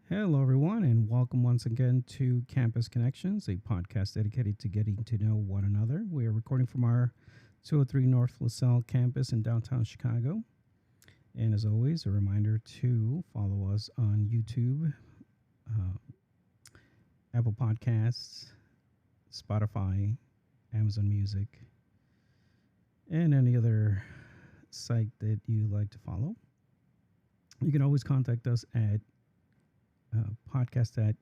Hello, everyone, and welcome once again to Campus Connections, a podcast dedicated to getting to know one another. We are recording from our 203 North LaSalle campus in downtown Chicago. And as always, a reminder to follow us on YouTube, uh, Apple Podcasts, Spotify, Amazon Music, and any other site that you like to follow. You can always contact us at podcast at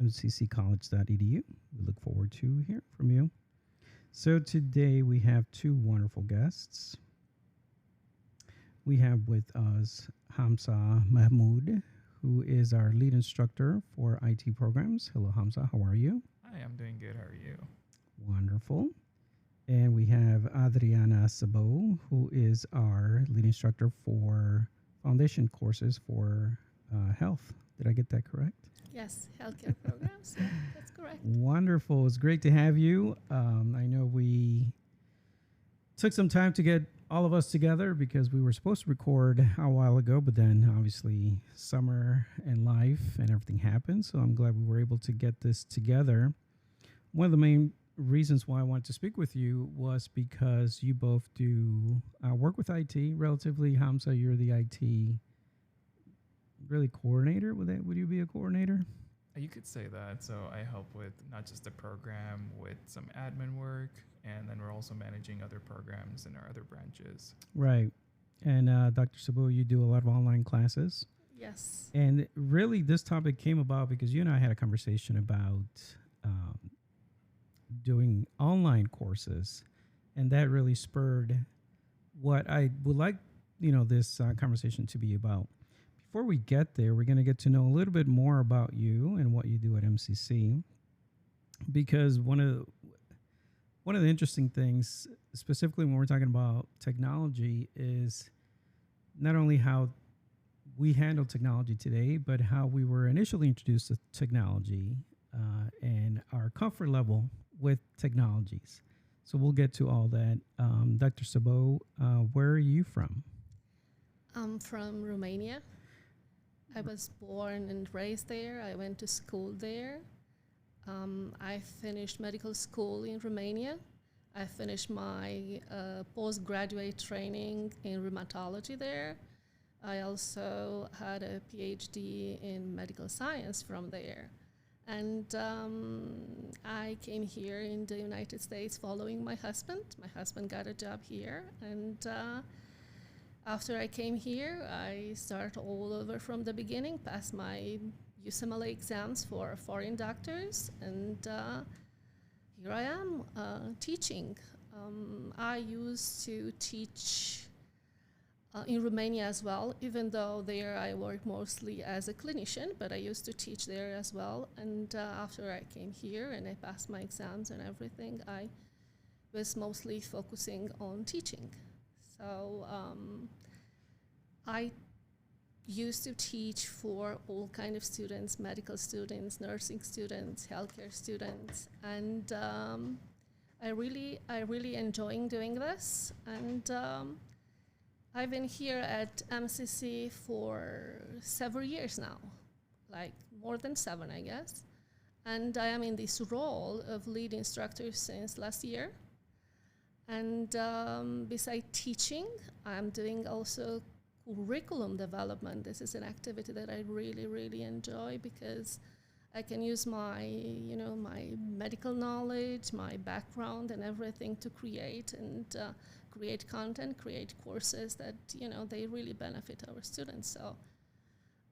mcccollege.edu. We look forward to hearing from you. So today we have two wonderful guests. We have with us Hamza Mahmood, who is our lead instructor for IT programs. Hello, Hamza. How are you? Hi, I'm doing good. How are you? Wonderful. And we have Adriana Sabau, who is our lead instructor for foundation courses for health. Did I get that correct? Yes, healthcare programs. Yeah, that's correct. Wonderful. It's great to have you. I know we took some time to get all of us together because we were supposed to record a while ago, but then obviously summer and life and everything happened. So I'm glad we were able to get this together. One of the main reasons why I wanted to speak with you was because you both do work with IT relatively. Hamza, you're the IT really coordinator. Would you be a coordinator? You could say that. So I help with not just the program, with some admin work, and then we're also managing other programs in our other branches. Right. And Dr. Sabau, you do a lot of online classes. Yes. And really, this topic came about because you and I had a conversation about doing online courses, and that really spurred what I would like, this conversation to be about. Before we get there, we're going to get to know a little bit more about you and what you do at MCC, because one of the interesting things, specifically when we're talking about technology, is not only how we handle technology today, but how we were initially introduced to technology and our comfort level with technologies. So we'll get to all that. Dr. Sabau, where are you from? I'm from Romania. I was born and raised there. I went to school there. I finished medical school in Romania. I finished my postgraduate training in rheumatology there. I also had a PhD in medical science from there. And I came here in the United States following my husband. My husband got a job here, and after I came here, I started all over from the beginning, passed my USMLE exams for foreign doctors, and here I am teaching. I used to teach in Romania as well, even though there I work mostly as a clinician, but I used to teach there as well. And after I came here and I passed my exams and everything, I was mostly focusing on teaching. So I used to teach for all kind of students, medical students, nursing students, healthcare students, and I really enjoying doing this. And I've been here at MCC for several years now, like more than 7, I guess. And I am in this role of lead instructor since last year. And besides teaching, I'm doing also curriculum development. This is an activity that I really, really enjoy because I can use my medical knowledge, my background, and everything to create content, create courses that they really benefit our students. So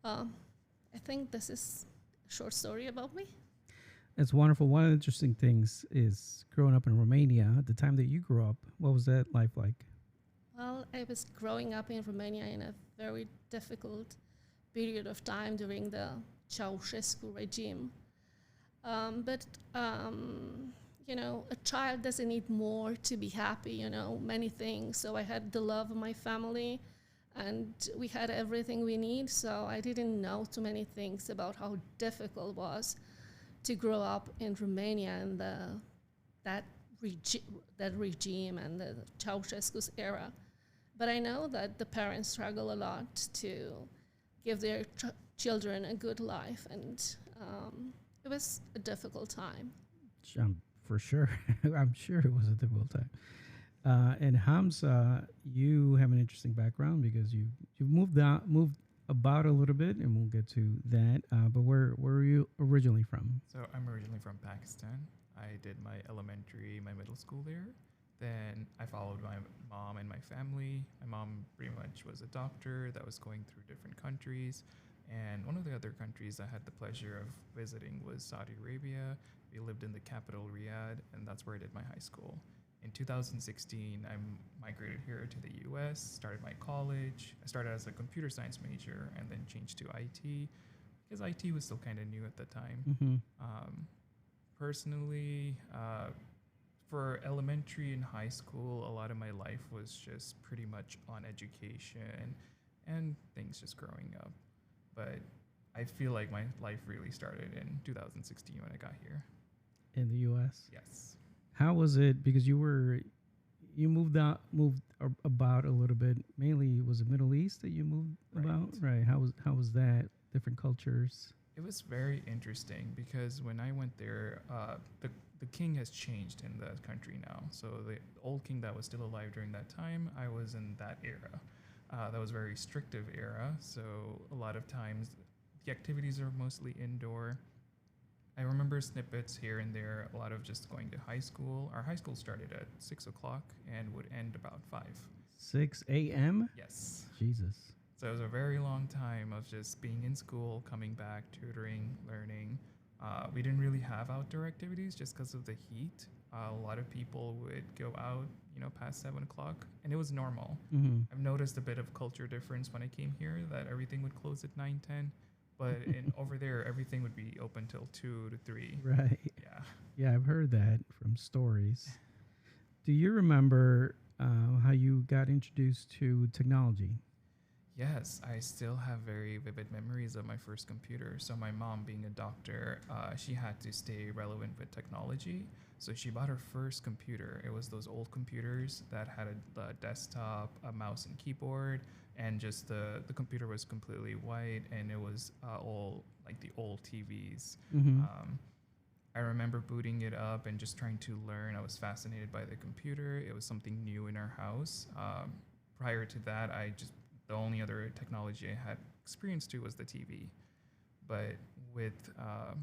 I think this is a short story about me. It's wonderful. One of the interesting things is growing up in Romania, at the time that you grew up, what was that life like? Well, I was growing up in Romania in a very difficult period of time during the Ceausescu regime. But a child doesn't need more to be happy, many things. So I had the love of my family, and we had everything we need. So I didn't know too many things about how difficult it was to grow up in Romania and that regime and the Ceausescu's era. But I know that the parents struggle a lot to give their children a good life, and it was a difficult time. For sure. I'm sure it was a difficult time. And Hamza, you have an interesting background because you've moved about a little bit, and we'll get to that. But where are you originally from? So I'm originally from Pakistan. I did my elementary, my middle school there. Then I followed my mom and my family. My mom pretty much was a doctor that was going through different countries. And one of the other countries I had the pleasure of visiting was Saudi Arabia. We lived in the capital, Riyadh, and that's where I did my high school. In 2016, I migrated here to the US, started my college. I started as a computer science major and then changed to IT because IT was still kind of new at the time. Mm-hmm. Personally, for elementary and high school, a lot of my life was just pretty much on education and things just growing up. But I feel like my life really started in 2016 when I got here. In the U.S. Yes. How was it? Because you moved about a little bit. Mainly, was it Middle East that you moved about? Right. How was that? Different cultures. It was very interesting because when I went there, the king has changed in the country now. So the old king that was still alive during that time, I was in that era. That was a very restrictive era. So a lot of times the activities are mostly indoor. I remember snippets here and there, a lot of just going to high school. Our high school started at 6 o'clock and would end about 5. 6 a.m.? Yes. Jesus. So it was a very long time of just being in school, coming back, tutoring, learning. We didn't really have outdoor activities just because of the heat. A lot of people would go out, past 7 o'clock, and it was normal. Mm-hmm. I've noticed a bit of culture difference when I came here, that everything would close at 9, 10. But over there, everything would be open till 2 to 3. Right. Yeah. Yeah, I've heard that from stories. Do you remember how you got introduced to technology? Yes, I still have very vivid memories of my first computer. So my mom, being a doctor, she had to stay relevant with technology. So she bought her first computer. It was those old computers that had a desktop, a mouse and keyboard, and just the computer was completely white, and it was all like the old TVs. Mm-hmm. I remember booting it up and just trying to learn. I was fascinated by the computer. It was something new in our house. Prior to that, the only other technology I had experience to was the TV. But with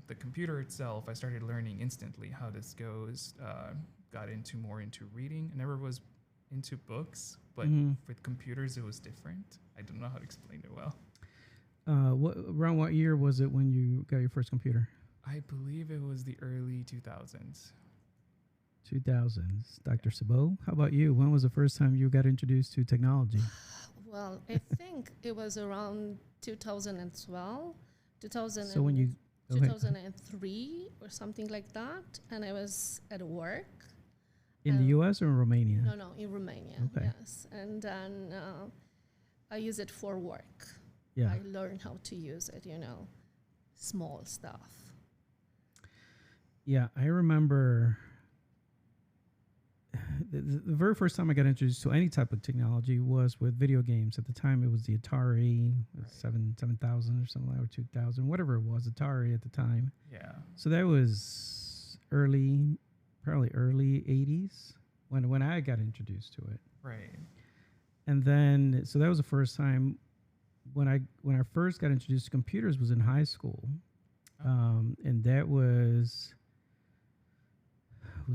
the computer itself, I started learning instantly how this goes, got more into reading. I never was into books, but with computers, it was different. I don't know how to explain it well. Around what year was it when you got your first computer? I believe it was the early 2000s. 2000s. Dr. Sabau, how about you? When was the first time you got introduced to technology? Well, I think it was around 2012, So when you 2003 or something like that, and I was at work. In the U.S. or in Romania? No, in Romania. Okay. Yes, and then I use it for work. Yeah. I learned how to use it. Small stuff. Yeah, I remember the very first time I got introduced to any type of technology was with video games. At the time, it was the Atari 7000 or something, or 2000, whatever it was, Atari at the time. Yeah. So that was probably early 80s when I got introduced to it. Right. And then, so that was the first time when I first got introduced to computers was in high school. And that was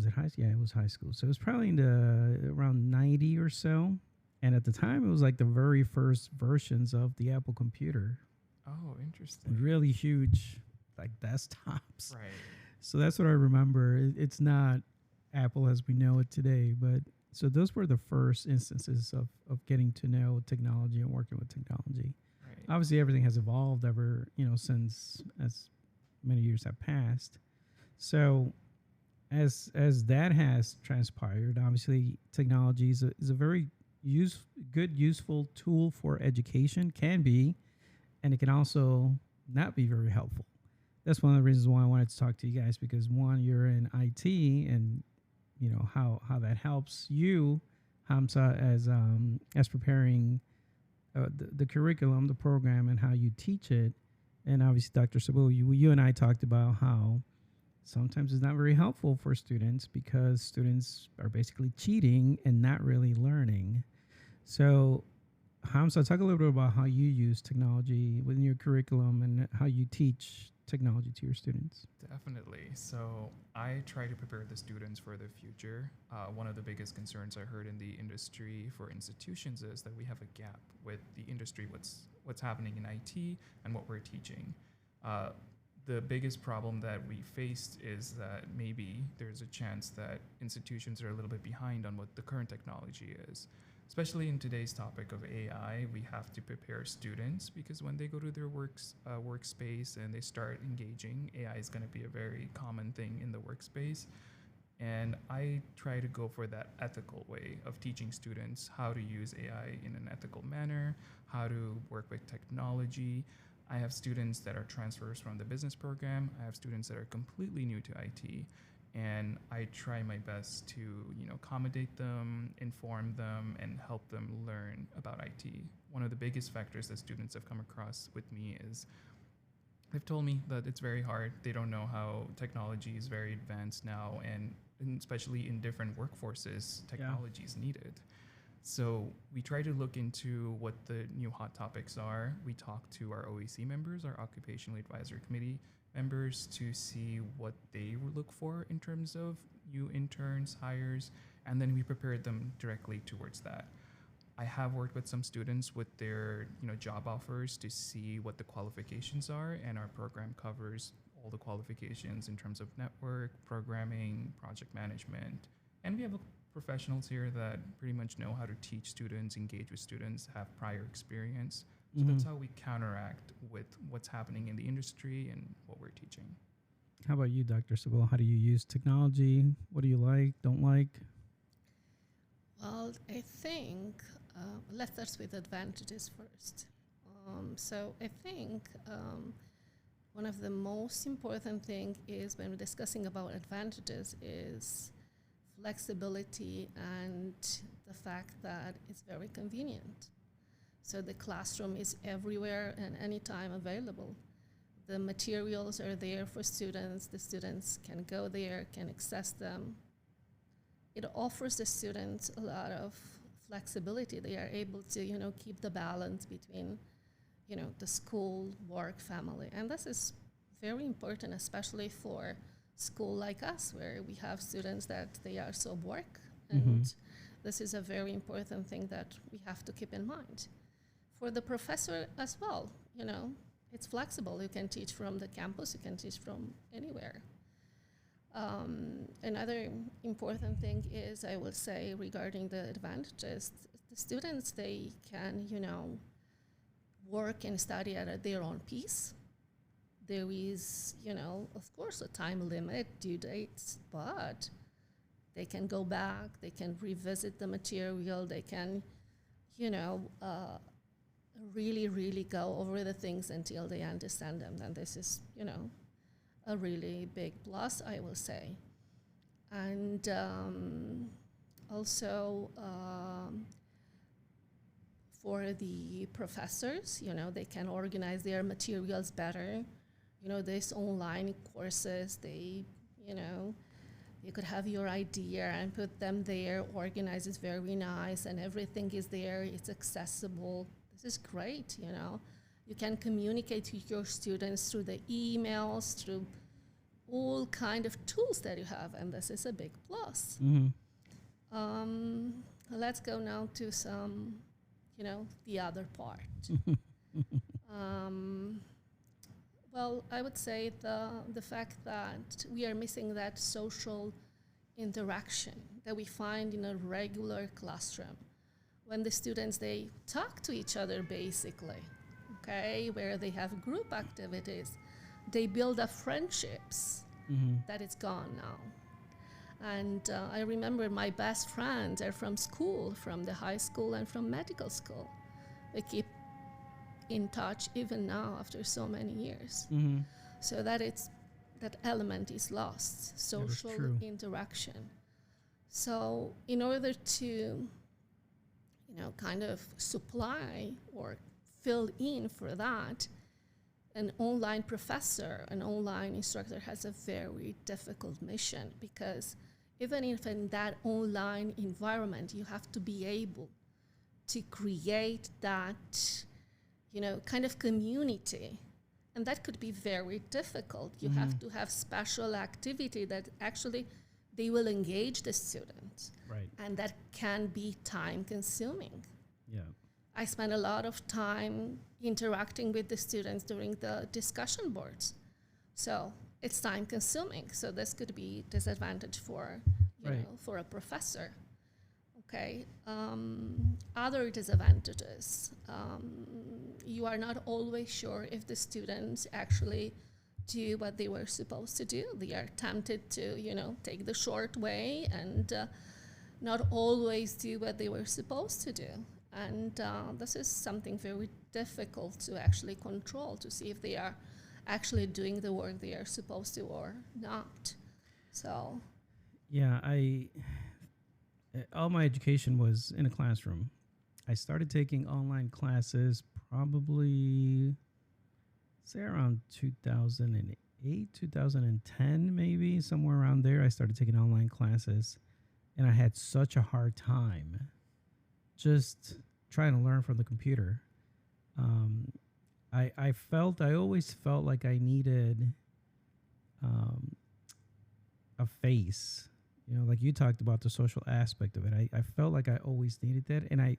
it high? Yeah, it was high school. So it was probably around 90 or so. And at the time, it was like the very first versions of the Apple computer. Oh, interesting. Really huge, like desktops. Right. So that's what I remember. It's not Apple as we know it today, but so those were the first instances of getting to know technology and working with technology. Right. Obviously, everything has evolved since as many years have passed. So as that has transpired, obviously technology is a very useful tool for education, can be, and it can also not be very helpful. That's one of the reasons why I wanted to talk to you guys, because one, you're in IT, and how that helps you, Hamza, as preparing the curriculum, the program, and how you teach it, And obviously, Dr. Sabau, you and I talked about how sometimes it's not very helpful for students because students are basically cheating and not really learning. So, Hamza, talk a little bit about how you use technology within your curriculum and how you teach technology to your students. Definitely. So I try to prepare the students for the future. One of the biggest concerns I heard in the industry for institutions is that we have a gap with the industry, what's happening in IT and what we're teaching. Uh, the biggest problem that we faced is that maybe there's a chance that institutions are a little bit behind on what the current technology is. Especially in today's topic of AI, we have to prepare students because when they go to their workspace and they start engaging, AI is going to be a very common thing in the workspace. And I try to go for that ethical way of teaching students how to use AI in an ethical manner, how to work with technology. I have students that are transfers from the business program. I have students that are completely new to IT. And I try my best to, accommodate them, inform them, and help them learn about IT. One of the biggest factors that students have come across with me is they've told me that it's very hard. They don't know how technology is very advanced now, and especially in different workforces, technology is needed. So we try to look into what the new hot topics are. We talk to our OEC members, our Occupational Advisory Committee members, to see what they look for in terms of new interns, hires, and then we prepare them directly towards that. I have worked with some students with their job offers to see what the qualifications are, and our program covers all the qualifications in terms of network, programming, project management, and we have professionals here that pretty much know how to teach students, engage with students, have prior experience. So that's how we counteract with what's happening in the industry and what we're teaching. How about you, Dr. Sabau? How do you use technology? What do you like, don't like? Well, I think let's start with advantages first. So I think one of the most important thing is when we're discussing about advantages is flexibility and the fact that it's very convenient. So the classroom is everywhere and anytime available. The materials are there for students. The students can go there, can access them. It offers the students a lot of flexibility. They are able to, keep the balance between, the school, work, family. And this is very important, especially for school like us, where we have students that they are so work. And this is a very important thing that we have to keep in mind. For the professor as well, it's flexible. You can teach from the campus, you can teach from anywhere. Another important thing is, I will say, regarding the advantages, the students, they can, work and study at their own pace. There is, of course, a time limit, due dates, but they can go back, they can revisit the material, they can, really, really go over the things until they understand them. And this is, a really big plus, I will say. And also for the professors, they can organize their materials better. These online courses, they you could have your idea and put them there, organize it very nice, and everything is there, it's accessible. This is great, You can communicate with your students through the emails, through all kind of tools that you have, and this is a big plus. Let's go now to some, the other part. Well, I would say the fact that we are missing that social interaction that we find in a regular classroom. When the students, they talk to each other basically, okay, where they have group activities, they build up friendships. That is gone now. And I remember my best friends are from school, from the high school and from medical school. We keep in touch even now after so many years. So that element is lost, social interaction. So in order to kind of supply or fill in for that, an online professor, an online instructor has a very difficult mission, because even if in that online environment, you have to be able to create that, kind of community. And that could be very difficult. You have to have special activity that actually they will engage the students. Right. And that can be time consuming. Yeah. I spend a lot of time interacting with the students during the discussion boards. So it's time consuming. So this could be disadvantage for, for a professor. Okay. Other disadvantages. You are not always sure if the students actually do what they were supposed to do. They are tempted to, take the short way and not always do what they were supposed to do. And this is something very difficult to actually control, to see if they are actually doing the work they are supposed to or not. So, yeah, all my education was in a classroom. I started taking online classes probably, say, around 2008, 2010, maybe somewhere around there. I started taking online classes, and I had such a hard time just trying to learn from the computer. I always felt like I needed a face, like you talked about the social aspect of it. I felt like I always needed that. And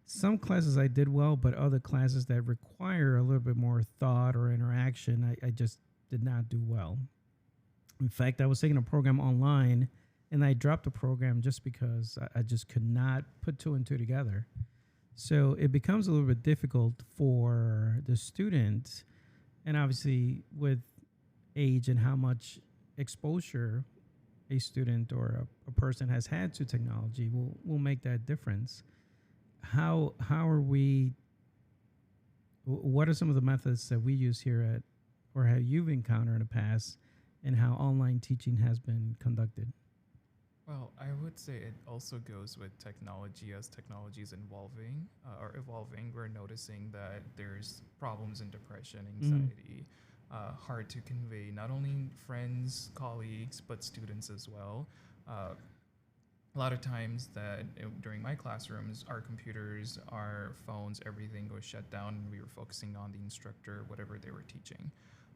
some classes I did well, but other classes that require a little bit more thought or interaction, I just did not do well. In fact, I was taking a program online, and I dropped the program just because I just could not put two and two together. So it becomes a little bit difficult for the student, and obviously with age and how much exposure a student or a person has had to technology will make that difference. How are we? What are some of the methods that we use here at, or have you encountered in the past, and how online teaching has been conducted? Well, I would say it also goes with technology. As technology is evolving, we're noticing that there's problems in depression, anxiety, hard to convey, not only friends, colleagues, but students as well. A lot of times during my classrooms, our computers, our phones, everything was shut down, and we were focusing on the instructor, whatever they were teaching.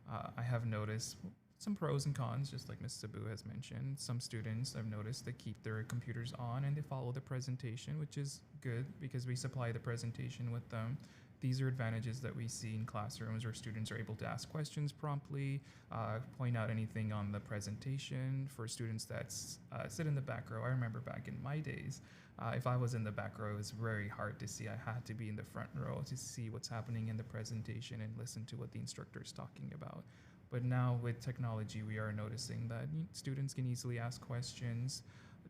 I have noticed some pros and cons, just like Ms. Sabau has mentioned. Some students I've noticed they keep their computers on and they follow the presentation, which is good because we supply the presentation with them. These are advantages that we see in classrooms where students are able to ask questions promptly, point out anything on the presentation. For students that sit in the back row, I remember back in my days, if I was in the back row, it was very hard to see. I had to be in the front row to see what's happening in the presentation and listen to what the instructor is talking about. But now with technology, we are noticing that students can easily ask questions.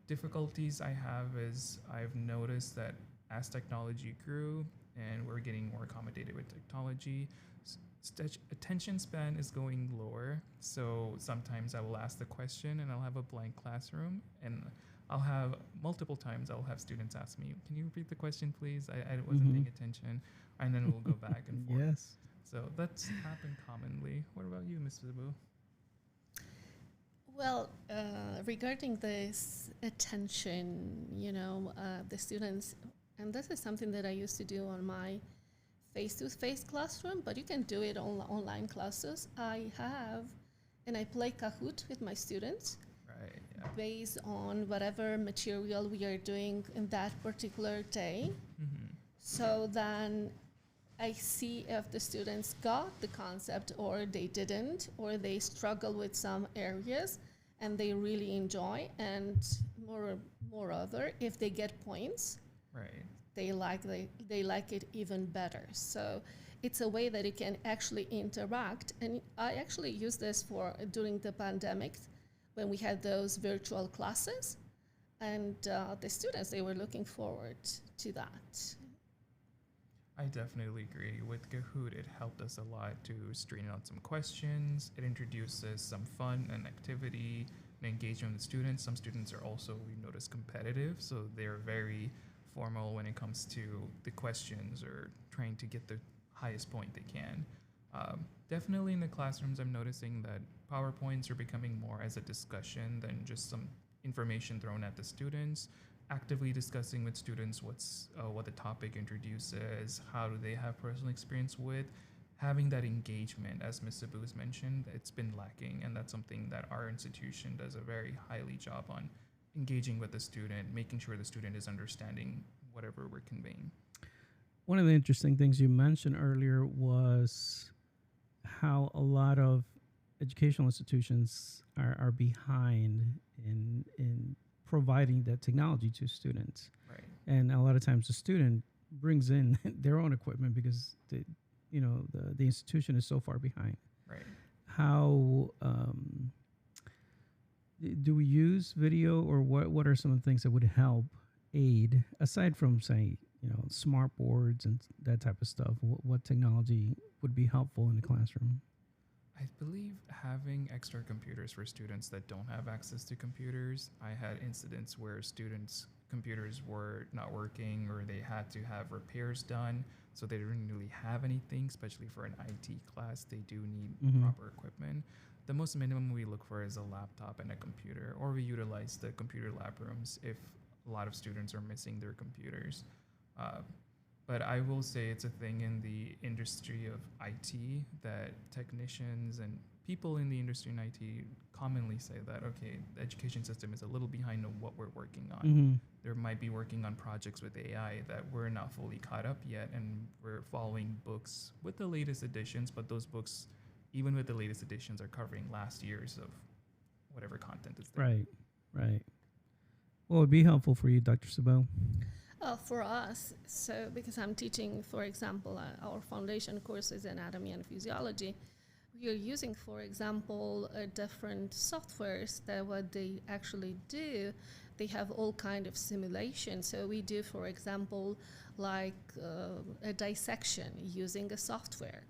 Difficulties I have is I've noticed that as technology grew and we're getting more accommodated with technology, attention span is going lower. So sometimes I will ask the question and I'll have a blank classroom, and I'll have multiple times I'll have students ask me, "Can you repeat the question, please? I wasn't paying attention." And then we'll go back and forth. Yes. So that's happened commonly. What about you, Ms. Sabau? Well, regarding this attention, the students, and this is something that I used to do on my face-to-face classroom, but you can do it on online classes. I play Kahoot with my students. Right. Yeah. Based on whatever material we are doing in that particular day. Mm-hmm. So then I see if the students got the concept or they didn't, or they struggle with some areas and they really enjoy, and moreover, if they get points, right, they like it even better. So it's a way that you can actually interact. And I actually used this during the pandemic when we had those virtual classes, and the students, they were looking forward to that. I definitely agree. With Kahoot, it helped us a lot to straighten out some questions. It introduces some fun and activity and engagement with students. Some students are also, we've noticed, competitive, so they're very formal when it comes to the questions or trying to get the highest point they can. Definitely in the classrooms, I'm noticing that PowerPoints are becoming more as a discussion than just some information thrown at the students. Actively discussing with students what the topic introduces, how do they have personal experience with. Having that engagement, as Ms. Sabu has mentioned, it's been lacking, and that's something that our institution does a very highly job on, engaging with the student, making sure the student is understanding whatever we're conveying. One of the interesting things you mentioned earlier was how a lot of educational institutions are behind in providing that technology to students. Right. And a lot of times the student brings in their own equipment because the institution is so far behind. Right. How do we use video, or what are some of the things that would help aid, aside from, say, smart boards and that type of stuff? What technology would be helpful in the classroom? I believe having extra computers for students that don't have access to computers. I had incidents where students' computers were not working, or they had to have repairs done, so they didn't really have anything, especially for an IT class. They do need proper equipment. The most minimum we look for is a laptop and a computer, or we utilize the computer lab rooms if a lot of students are missing their computers. But I will say it's a thing in the industry of IT that technicians and people in the industry in IT commonly say that, okay, the education system is a little behind on what we're working on. There might be working on projects with AI that we're not fully caught up yet, and we're following books with the latest editions, but those books, even with the latest editions, are covering last year's of whatever content is there. Right. What would be helpful for you, Dr. Sabau? For us, so because I'm teaching, for example, our foundation courses in anatomy and physiology, we are using, for example, different softwares that what they actually do, they have all kind of simulation. So we do, for example, like a dissection using a software.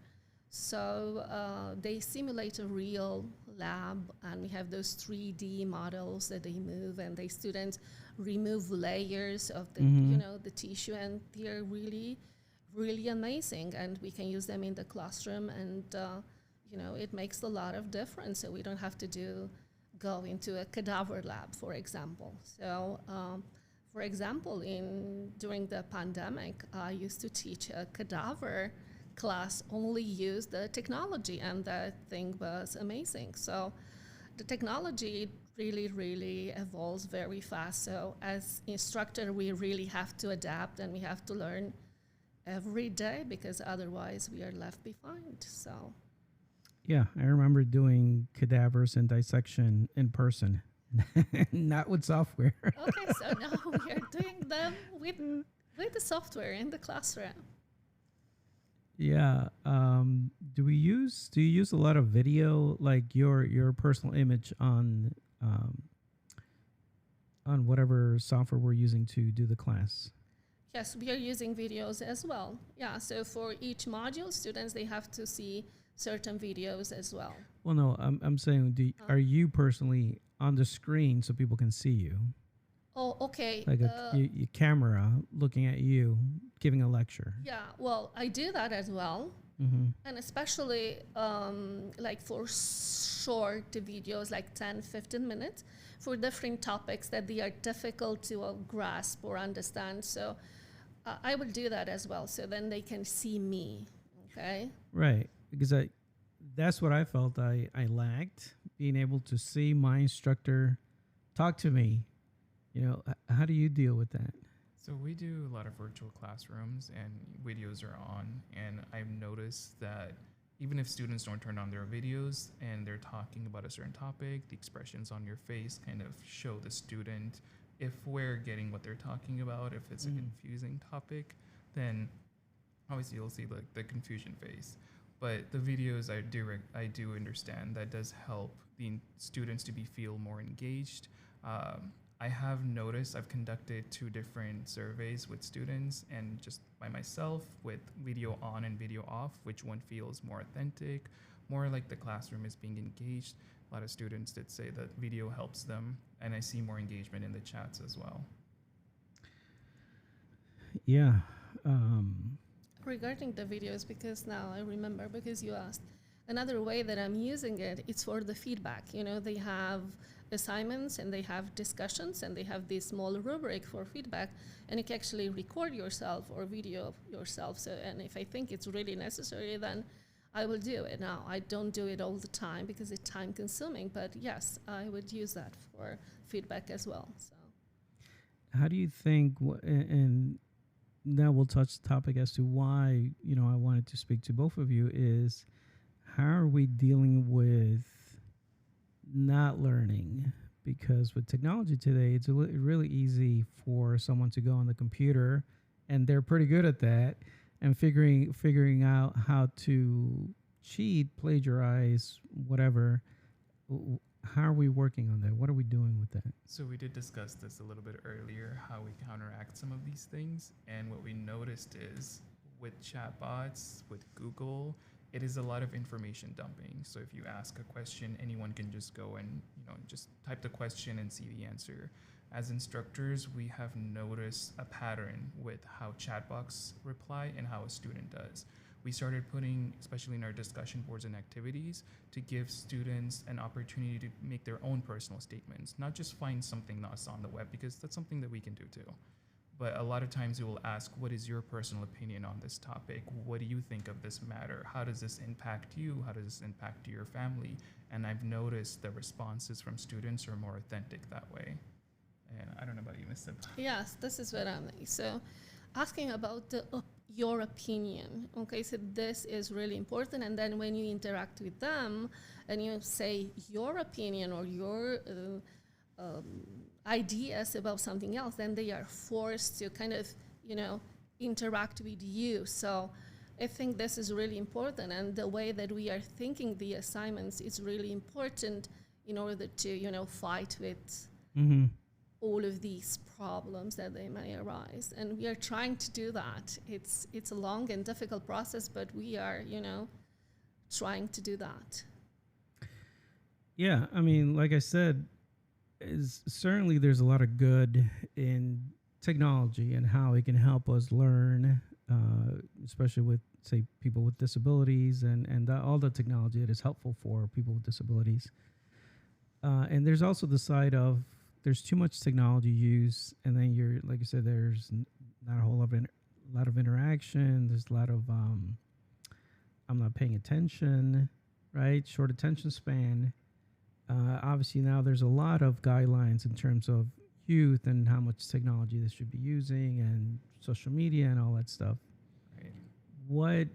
So they simulate a real lab, and we have those 3D models that they move, and the students remove layers of the the tissue, and they're really, really amazing. And we can use them in the classroom, and it makes a lot of difference. So we don't have to go into a cadaver lab, for example. So for example, during the pandemic, I used to teach a cadaver class, only use the technology, and that thing was amazing. So the technology really, really evolves very fast. So as instructor, we really have to adapt, and we have to learn every day, because otherwise we are left behind. So yeah, I remember doing cadavers and dissection in person, not with software. okay, so now we are doing them with the software in the classroom. Yeah. Do you use a lot of video, like your personal image on whatever software we're using to do the class? Yes, we are using videos as well. Yeah, so for each module, students, they have to see certain videos as well. Well, no, I'm saying, are you personally on the screen so people can see you? Oh, okay. Like a camera looking at you giving a lecture. Yeah, well, I do that as well. And especially like for short videos, like 10, 15 minutes, for different topics that they are difficult to grasp or understand. So I will do that as well, so then they can see me, okay? Right, because that's what I felt I lacked, being able to see my instructor talk to me. How do you deal with that? So we do a lot of virtual classrooms, and videos are on, and I've noticed that even if students don't turn on their videos and they're talking about a certain topic, the expressions on your face kind of show the student if we're getting what they're talking about. If it's a confusing topic, then obviously you'll see like the confusion face. But the videos, I do understand that does help the students to feel more engaged. I have noticed, I've conducted 2 different surveys with students and just by myself, with video on and video off, which one feels more authentic, more like the classroom is being engaged. A lot of students did say that video helps them, and I see more engagement in the chats as well. Yeah. regarding the videos, because now I remember, because you asked, another way that I'm using it, it's for the feedback. You know, they have assignments and they have discussions and they have this small rubric for feedback, and you can actually record yourself or video yourself. So, and if I think it's really necessary, then I will do it. Now, I don't do it all the time because it's time consuming, but yes, I would use that for feedback as well. So, How do you think, and now we'll touch the topic as to why, I wanted to speak to both of you, is how are we dealing with not learning? Because with technology today, it's really easy for someone to go on the computer, and they're pretty good at that, and figuring out how to cheat, plagiarize, whatever. How are we working on that? What are we doing with that? So we did discuss this a little bit earlier, how we counteract some of these things. And what we noticed is with chatbots, with Google, it is a lot of information dumping. So if you ask a question, anyone can just go and just type the question and see the answer. As instructors, we have noticed a pattern with how chatbots reply and how a student does. We started putting, especially in our discussion boards and activities, to give students an opportunity to make their own personal statements, not just find something that's on the web, because that's something that we can do too. But a lot of times we will ask, what is your personal opinion on this topic? What do you think of this matter? How does this impact you? How does this impact your family? And I've noticed the responses from students are more authentic that way. And I don't know about you, Ms. Sabau. yes, this is what I'm like. So, asking about your opinion. Okay, so this is really important. And then when you interact with them and you say your opinion or your ideas about something else, then they are forced to kind of, interact with you. So I think this is really important. And the way that we are thinking the assignments is really important in order to, fight with all of these problems that they may arise. And we are trying to do that. It's a long and difficult process, but we are, trying to do that. Yeah, I mean, like I said, certainly there's a lot of good in technology and how it can help us learn, especially with, say, people with disabilities and all the technology that is helpful for people with disabilities. And there's also the side of there's too much technology use, and then you're, like you said, there's not a whole lot of interaction. There's a lot of I'm not paying attention, right? Short attention span. Obviously now there's a lot of guidelines in terms of youth and how much technology they should be using and social media and all that stuff. Right. What,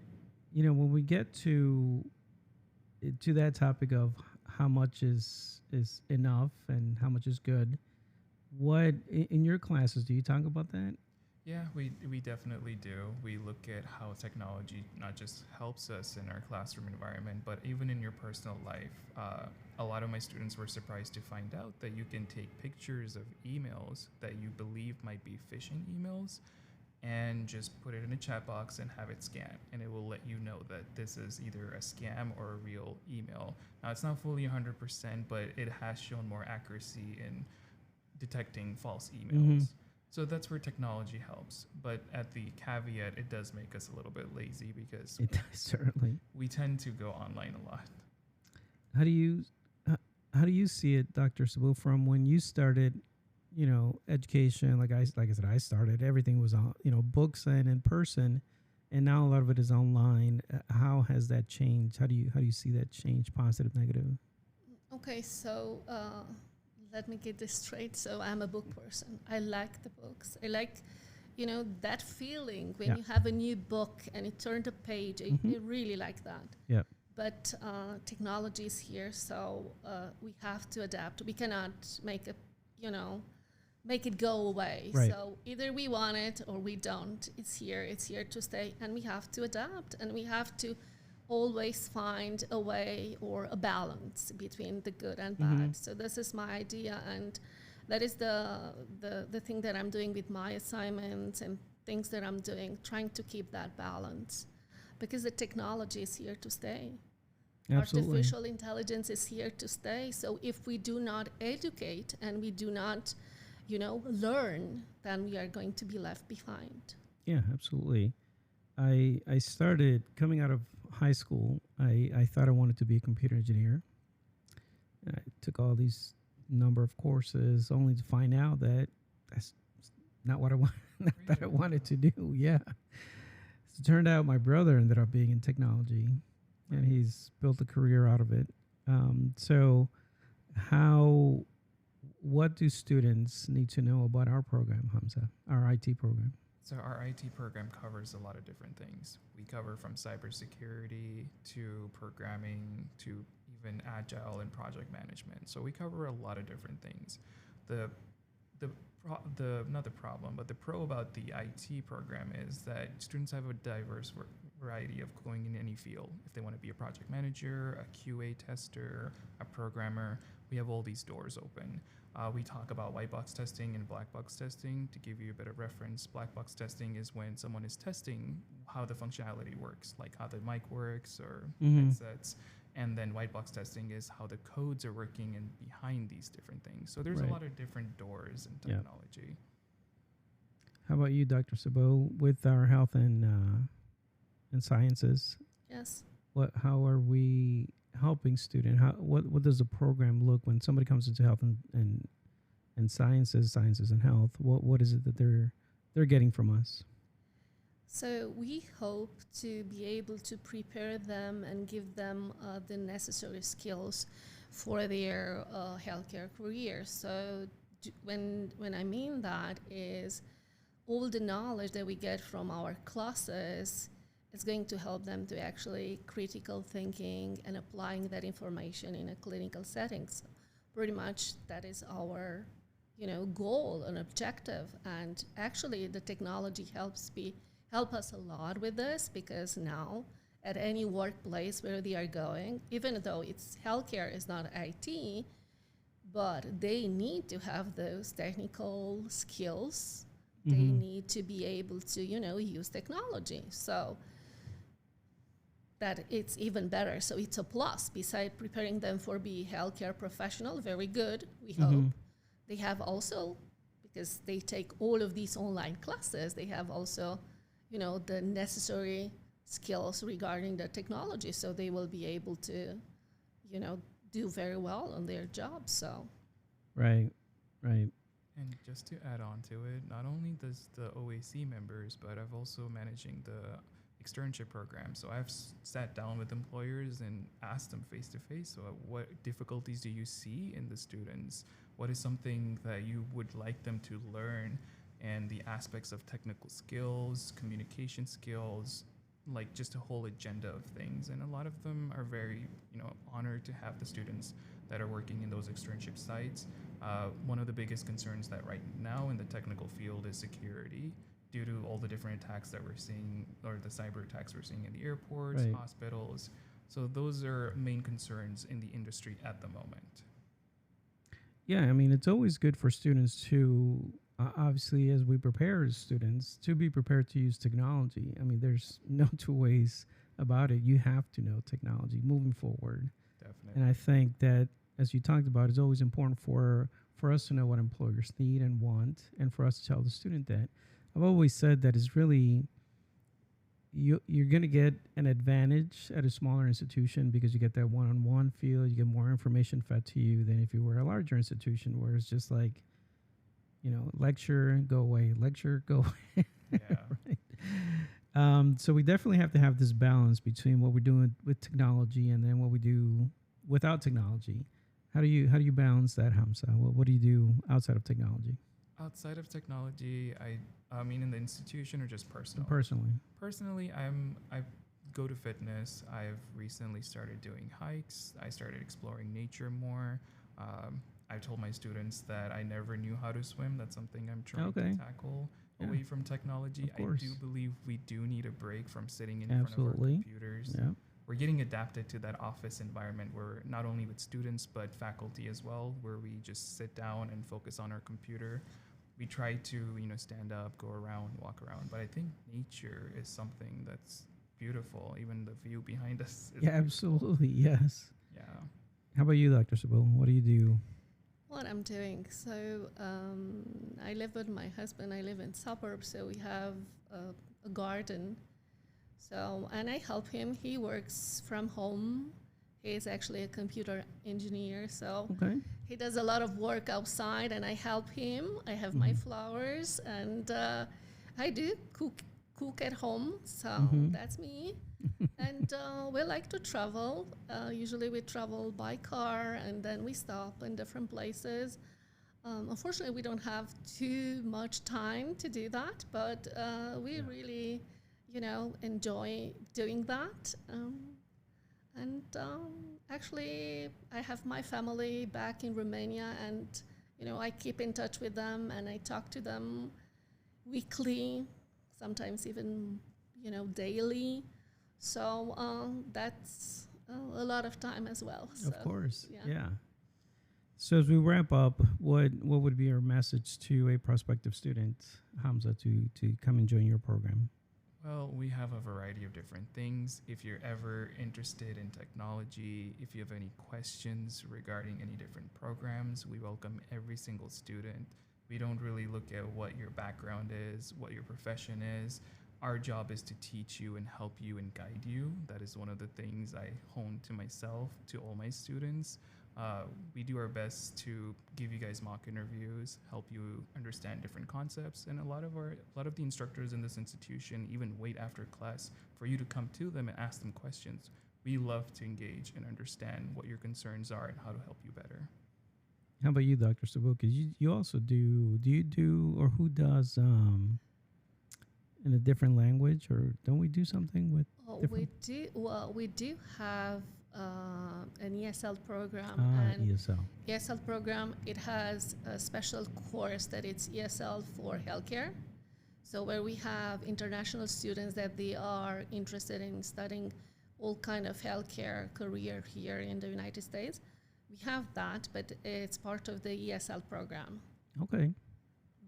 when we get to that topic of how much is enough and how much is good, what in your classes do you talk about that? Yeah, we definitely do. We look at how technology not just helps us in our classroom environment, but even in your personal life. A lot of my students were surprised to find out that you can take pictures of emails that you believe might be phishing emails and just put it in a chat box and have it scan, and it will let you know that this is either a scam or a real email. Now, it's not fully 100%, but it has shown more accuracy in detecting false emails. So that's where technology helps. But at the caveat, it does make us a little bit lazy because It does, certainly. we tend to go online a lot. How do you see it, Dr. Sabau, from when you started, education? Like I said, I started, everything was on, books and in person, and now a lot of it is online. How has that changed? How do you see that change, positive, negative? Okay, so let me get this straight. So I'm a book person. I like the books. I like, that feeling when you have a new book and you turn the page. I really like that. Yeah. But technology is here, so we have to adapt. We cannot make it go away. Right. So either we want it or we don't. It's here to stay, and we have to adapt, and we have to always find a way or a balance between the good and bad. So this is my idea, and that is the thing that I'm doing with my assignments and things that I'm doing, trying to keep that balance, because the technology is here to stay. Absolutely. Artificial intelligence is here to stay. So if we do not educate and we do not, learn, then we are going to be left behind. Yeah, absolutely. I started coming out of high school. I thought I wanted to be a computer engineer. I took all these number of courses only to find out that that's not what I want not that I Really? wanted to do. Yeah. So it turned out my brother ended up being in technology and Right. he's built a career out of it. So how what do students need to know about our program, Hamza, our IT program? So our IT program covers a lot of different things. We cover from cybersecurity to programming to even agile and project management. So we cover a lot of different things. The the the not the problem, but the pro about the IT program is that students have a diverse variety of going in any field. If they want to be a project manager, a QA tester, a programmer, we have all these doors open. We talk about white box testing and black box testing. To give you a bit of reference, black box testing is when someone is testing how the functionality works, like how the mic works or Mm-hmm. headsets. And then white box testing is how the codes are working and behind these different things. So there's a Right. lot of different doors in Yeah. technology. How about you, Dr. Sabau, with our health and sciences? Yes. What how are we helping student? How what does the program look when somebody comes into health and sciences and health? What is it that they're getting from us? So we hope to be able to prepare them and give them the necessary skills for their healthcare career. So when I mean that is all the knowledge that we get from our classes is going to help them to actually critical thinking and applying that information in a clinical setting. So pretty much that is our goal and objective. And actually the technology help us a lot with this, because now at any workplace where they are going, even though it's healthcare is not IT, but they need to have those technical skills. They Mm-hmm. need to be able to use technology, so that it's even better. So it's a plus. Beside preparing them for be healthcare professional, very good, we Mm-hmm. hope. They have also, because they take all of these online classes, they have also the necessary skills regarding the technology, so they will be able to do very well on their job. So Right. Right. And just to add on to it, not only does the OAC members, but I've also managing the externship program. So I've sat down with employers and asked them face to face, so what difficulties do you see in the students? What is something that you would like them to learn? And the aspects of technical skills, communication skills, like just a whole agenda of things. And a lot of them are very, honored to have the students that are working in those externship sites. One of the biggest concerns that right now in the technical field is security, due to all the different attacks that we're seeing, or the cyber attacks we're seeing in the airports, Right. hospitals. So those are main concerns in the industry at the moment. Yeah, I mean, it's always good for students to, obviously, as we prepare as students, to be prepared to use technology. I mean, there's no two ways about it. You have to know technology moving forward. Definitely. And I think that, as you talked about, it's always important for us to know what employers need and want, and for us to tell the student that. I've always said that it's really you're going to get an advantage at a smaller institution because you get that one-on-one feel. You get more information fed to you than if you were a larger institution where it's just like, lecture, go away, lecture, go away. Yeah. Right. So we definitely have to have this balance between what we're doing with technology and then what we do without technology. How do you balance that, Hamza? What do you do outside of technology? Outside of technology, I mean in the institution or just personal? Personally. Personally, I go to fitness. I've recently started doing hikes. I started exploring nature more. I told my students that I never knew how to swim. That's something I'm trying Okay. to tackle Yeah. away from technology. Of course. I do believe we do need a break from sitting in Absolutely. front of our computers. Yeah. We're getting adapted to that office environment where not only with students but faculty as well, where we just sit down and focus on our computer. We try to stand up, go around, walk around, but I think nature is something that's beautiful. Even the view behind us is Yeah, beautiful. absolutely. Yes. Yeah. How about you, Dr. Sabau? What do you do? what I'm doing, so I live with my husband. I live in suburbs, so we have a garden. So, and I help him. He works from home. He is actually a computer engineer. So Okay. he does a lot of work outside, and I help him. I have my flowers, and I do cook at home. So that's me. And we like to travel. Usually we travel by car, and then we stop in different places. Unfortunately, we don't have too much time to do that, but we really, enjoy doing that. And actually, I have my family back in Romania, and I keep in touch with them, and I talk to them weekly, sometimes even daily. So that's a lot of time as well. So, Of course. yeah. Yeah. So as we wrap up, what would be your message to a prospective student, Hamza, to come and join your program? Well, we have a variety of different things. If you're ever interested in technology, if you have any questions regarding any different programs, we welcome every single student. We don't really look at what your background is, what your profession is. Our job is to teach you and help you and guide you. That is one of the things I hone to myself, to all my students. We do our best to give you guys mock interviews, help you understand different concepts, and a lot of the instructors in this institution even wait after class for you to come to them and ask them questions. We love to engage and understand what your concerns are and how to help you better. How about you, Dr. Sabau? Because you also do you do, or who does in a different language, or don't we do something with Oh, different? we do have an ESL program, and ESL. ESL program, it has a special course that it's ESL for healthcare. So where we have international students that they are interested in studying all kind of healthcare career here in the United States. We have that, but it's part of the ESL program. Okay.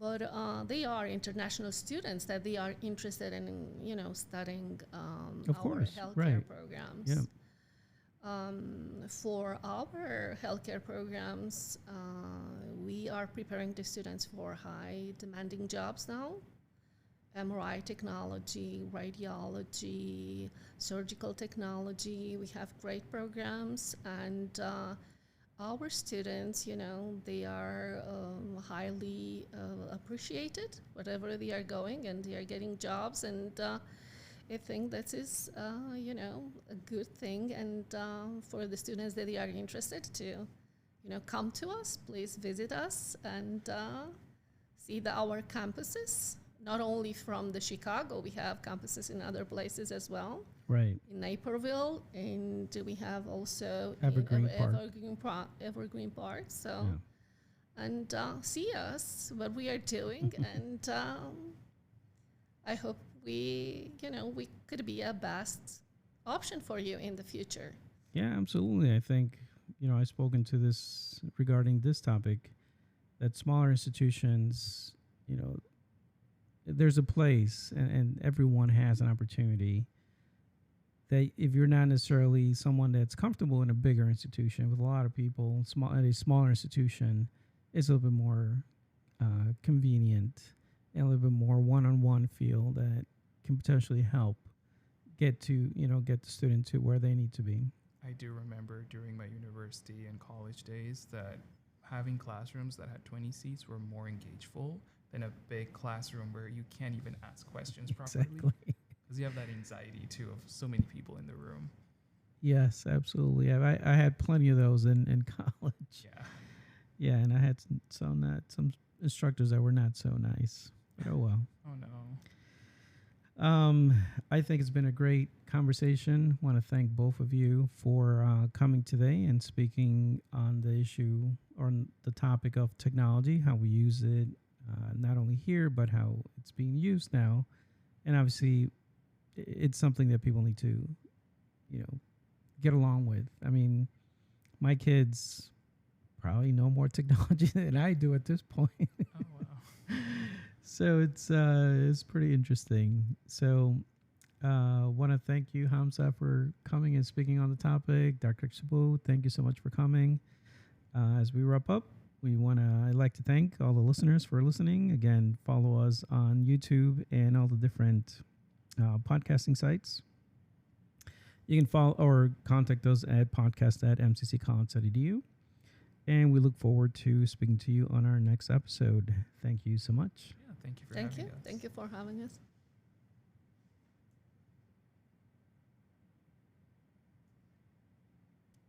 But they are international students that they are interested in, studying Of our course, healthcare right. programs. Yeah. For our healthcare programs, we are preparing the students for high demanding jobs now. MRI technology, radiology, surgical technology. We have great programs, and our students, they are highly appreciated wherever they are going, and they are getting jobs, and I think that is, a good thing. And for the students that they are interested to, come to us, please visit us and see our campuses. Not only from the Chicago, we have campuses in other places as well. Right. In Naperville, and we have also Evergreen Park. Evergreen Park. So, Yeah. and see us, what we are doing, and I hope we could be a best option for you in the future. Yeah, absolutely. I think, I've spoken to this regarding this topic, that smaller institutions, there's a place, and everyone has an opportunity, that if you're not necessarily someone that's comfortable in a bigger institution with a lot of people, at a smaller institution, it's a little bit more convenient and a little bit more one-on-one feel that can potentially help get the student to where they need to be. I do remember during my university and college days that having classrooms that had 20 seats were more engageful than a big classroom where you can't even ask questions properly. Exactly. Because you have that anxiety, too, of so many people in the room. Yes, absolutely. I had plenty of those in college. Yeah. Yeah, and I had some instructors that were not so nice. But oh well. Oh, no. I think it's been a great conversation. Want to thank both of you for coming today and speaking on the issue or on the topic of technology, how we use it, not only here, but how it's being used now. And obviously, it's something that people need to, get along with. I mean, my kids probably know more technology than I do at this point. Oh, wow. So it's pretty interesting. So want to thank you, Hamza, for coming and speaking on the topic. Dr. Sabau, thank you so much for coming. As we wrap up, I'd like to thank all the listeners for listening. Again, follow us on YouTube and all the different podcasting sites. You can follow or contact us at podcast@mcccollege.edu. And we look forward to speaking to you on our next episode. Thank you so much. Yeah, thank you for Thank having you. us. Thank you for having us.